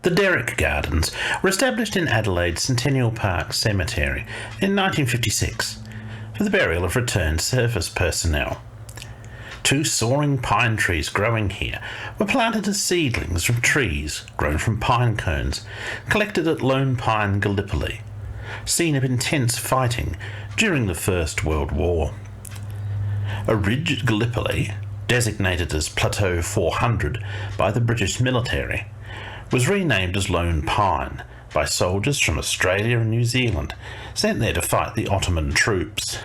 The Derrick Gardens were established in Adelaide Centennial Park Cemetery in 1956 for the burial of returned service personnel. 2 soaring pine trees growing here were planted as seedlings from trees grown from pine cones collected at Lone Pine, Gallipoli, scene of intense fighting during the First World War. A ridge at Gallipoli, designated as Plateau 400 by the British military, was renamed as Lone Pine by soldiers from Australia and New Zealand sent there to fight the Ottoman troops.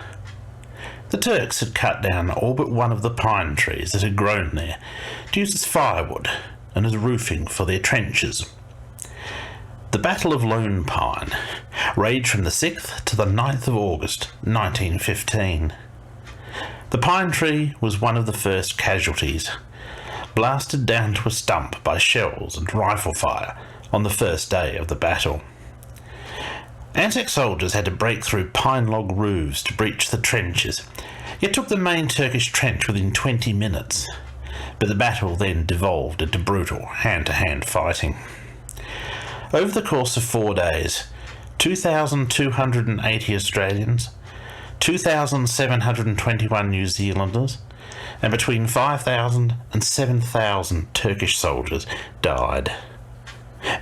The Turks had cut down all but one of the pine trees that had grown there to use as firewood and as roofing for their trenches. The Battle of Lone Pine raged from the 6th to the 9th of August 1915. The pine tree was one of the first casualties, blasted down to a stump by shells and rifle fire on the first day of the battle. Anzac soldiers had to break through pine log roofs to breach the trenches, yet took the main Turkish trench within 20 minutes, but the battle then devolved into brutal hand-to-hand fighting. Over the course of 4 days, 2,280 Australians, 2,721 New Zealanders, and between 5,000 and 7,000 Turkish soldiers died.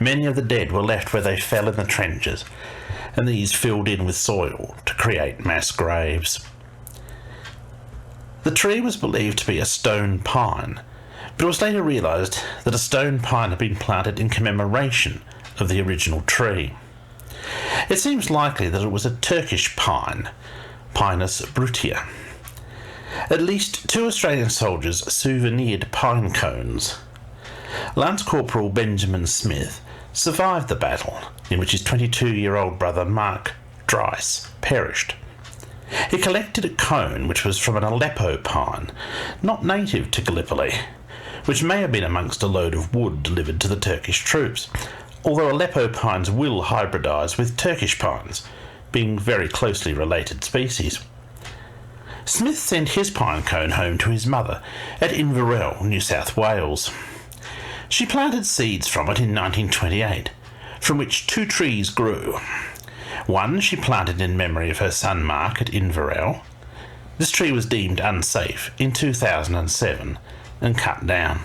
Many of the dead were left where they fell in the trenches, and these filled in with soil to create mass graves. The tree was believed to be a stone pine, but it was later realised that a stone pine had been planted in commemoration of the original tree. It seems likely that it was a Turkish pine, Pinus brutia. At least 2 Australian soldiers souvenired pine cones. Lance Corporal Benjamin Smith survived the battle in which his 22-year-old brother Mark Dryce perished. He collected a cone which was from an Aleppo pine, not native to Gallipoli, which may have been amongst a load of wood delivered to the Turkish troops, although Aleppo pines will hybridise with Turkish pines, being very closely related species. Smith sent his pine cone home to his mother at Inverell, New South Wales. She planted seeds from it in 1928, from which 2 trees grew. One she planted in memory of her son Mark at Inverell. This tree was deemed unsafe in 2007 and cut down.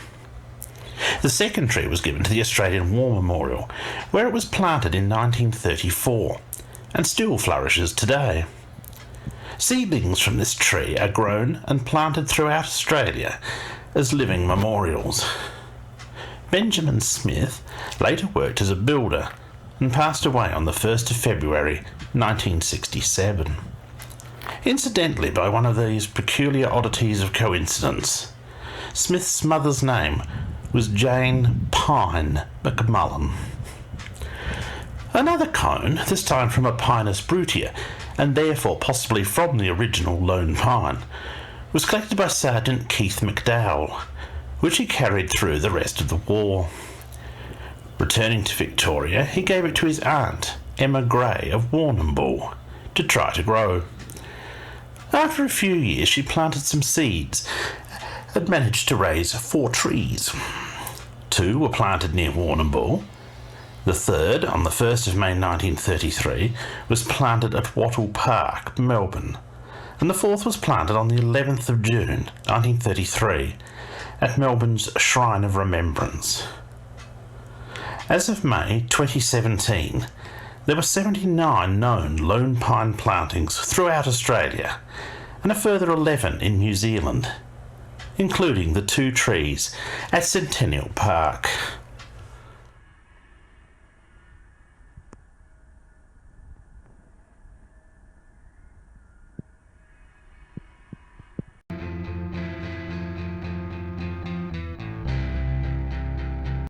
The second tree was given to the Australian War Memorial, where it was planted in 1934 and still flourishes today. Seedlings from this tree are grown and planted throughout Australia as living memorials. Benjamin Smith later worked as a builder and passed away on the 1st of February 1967. Incidentally, by one of these peculiar oddities of coincidence, Smith's mother's name was Jane Pine McMullen. Another cone, this time from a Pinus brutia, and therefore possibly from the original Lone Pine, was collected by Sergeant Keith McDowell, which he carried through the rest of the war. Returning to Victoria, he gave it to his aunt, Emma Gray of Warrnambool, to try to grow. After a few years, she planted some seeds and managed to raise 4 trees. 2 were planted near Warrnambool. The third, on the 1st of May 1933, was planted at Wattle Park, Melbourne, and the 4th was planted on the 11th of June 1933 at Melbourne's Shrine of Remembrance. As of May 2017, there were 79 known lone pine plantings throughout Australia and a further 11 in New Zealand, including the 2 trees at Centennial Park.